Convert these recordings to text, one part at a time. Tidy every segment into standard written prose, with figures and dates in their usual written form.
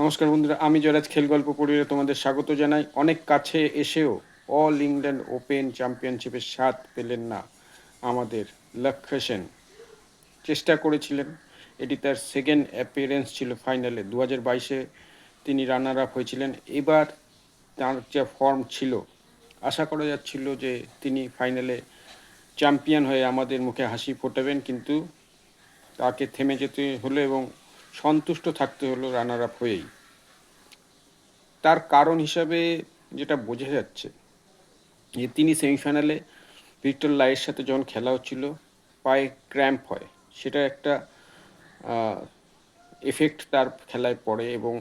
নমস্কার বন্ধুরা, আমি জয়রাজ খেল গল্প পড়িয়ে তোমাদের স্বাগত জানাই। অনেক কাছে এসেও অল ইংল্যান্ড ওপেন চ্যাম্পিয়নশিপের স্বাদ পেলেন না আমাদের লক্ষ্য সেন। চেষ্টা করেছিলেন, এটি তার সেকেন্ড অ্যাপিয়ারেন্স ছিল ফাইনালে। 2022-এ তিনি রানার আপ হয়েছিলেন। এবার তার যে ফর্ম ছিল, আশা করা যাচ্ছিল যে তিনি ফাইনালে চ্যাম্পিয়ন হয়ে আমাদের মুখে হাসি ফোটাবেন, কিন্তু তাকে থেমে যেতে হলো এবং সন্তুষ্ট থাকতে হলো রানার আপ হয়েই। তার কারণ হিসাবে যেটা বোঝা যাচ্ছে যে তিনি সেমিফাইনালে ভিক্টর লাইয়ের সাথে যখন খেলা হচ্ছিল পায়ে ক্র্যাম্প হয়, সেটা একটা এফেক্ট তার খেলায় পড়ে এবং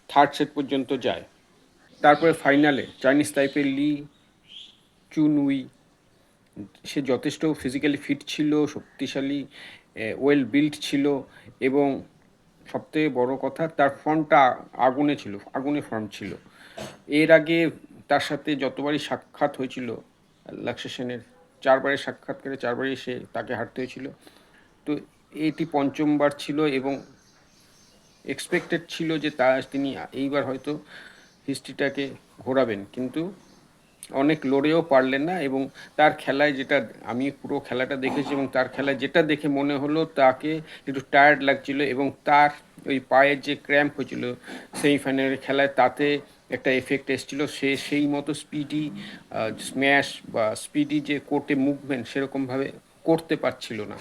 থার্ড সেট পর্যন্ত যায়। তারপরে ফাইনালে চাইনিজ তাইপের লি চুনউই, সে যথেষ্ট ফিজিক্যালি ফিট ছিল, শক্তিশালী, ওয়েল বিল্ড ছিল এবং সবথেকে বড় কথা তার ফর্মটা আগুনে ছিল, আগুনে ফর্ম ছিল। এর আগে তার সাথে যতবারই সাক্ষাৎ হয়েছিল লক্ষ্য সেনের, চারবারের সাক্ষাৎকারে চারবারই সে তাকে হারতে হয়েছিল। তো এটি পঞ্চমবার ছিল এবং এক্সপেক্টেড ছিল যে তিনি এইবার হয়তো হিস্ট্রিটাকে ঘোরাবেন, কিন্তু অনেক লড়েও পারলেন না। এবং তার খেলায় যেটা, আমি পুরো খেলাটা দেখেছি এবং তার খেলায় যেটা দেখে মনে হলো তাকে একটু টায়ার্ড লাগছিল এবং তার ওই পায়ের যে ক্র্যাম্প হয়েছিল সেমিফাইনালের খেলায়, তাতে একটা এফেক্ট এসেছিলো। সে সেই মতো স্পিডি স্ম্যাশ বা স্পিডি যে কোর্টে মুভমেন্ট সেরকমভাবে করতে পারছিল না।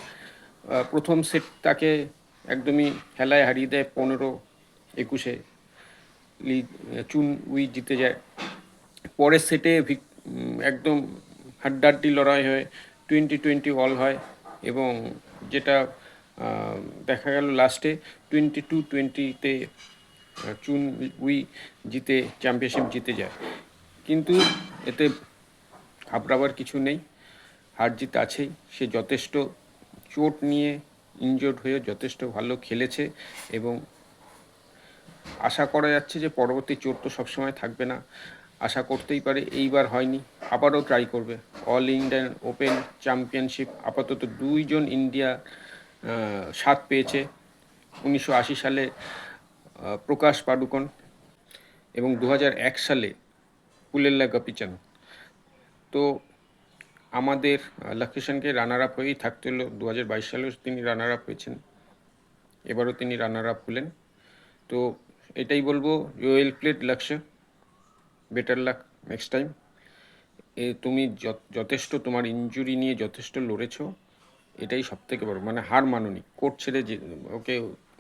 প্রথম সেট তাকে একদমই খেলায় হারিয়ে দেয় 15-21-এ। লি চুন উই জিতে যায়। পরের সেটে একদম হাড্ডাহাড্ডি লড়াই হয়, 20-20 অল হয় এবং যেটা দেখা গেল লাস্টে 22-20-তে চুন উই জিতে চ্যাম্পিয়নশিপ জিতে যায়। কিন্তু এতে ঘাবড়াবার কিছু নেই, হার জিত আছেই। সে যথেষ্ট চোট নিয়ে ইনজোর্ড হয়ে যথেষ্ট ভালো খেলেছে এবং আশা করা যাচ্ছে যে পরবর্তী চোট তো সবসময় থাকবে না। আশা করতেই পারে এইবার হয়নি, আবারও ট্রাই করবে। অল ইন্ডিয়ান ওপেন চ্যাম্পিয়নশিপ আপাতত দুইজন ইন্ডিয়া স্বাদ পেয়েছে। 1980 সালে প্রকাশ পাডুকোন এবং 2001 সালে পুলেল্লা গোপীচাঁদ। তো আমাদের লক্ষ্য সেনকে রানার আপ হয়েই থাকতে হলো। 2022 সালেও তিনি রানার আপ হয়েছেন, এবারও তিনি রানার আপ হলেন। তো এটাই বলবো, ওয়েল প্লেড লক্ষ্য, বেটার লাক নেক্সট টাইম। তুমি যথেষ্ট তোমার ইনজুরি নিয়ে যথেষ্ট লড়েছো, এটাই সব থেকে বড়, মানে হার মাননি, কোর্ট ছেড়ে যে ওকে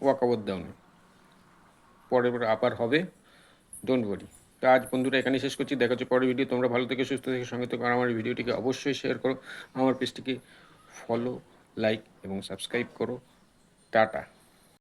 ওয়াকআউট দাওনি, পরের আবার হবে, ডোন্ট ওয়ারি। তো আজ বন্ধুরা এখানে শেষ করছি, দেখা হচ্ছে পরের ভিডিও। তোমরা ভালো থেকে সুস্থ থেকে সঙ্গে থেকে আমার ভিডিওটিকে অবশ্যই শেয়ার করো, আমার পেজটিকে ফলো, লাইক এবং সাবস্ক্রাইব করো। টাটা।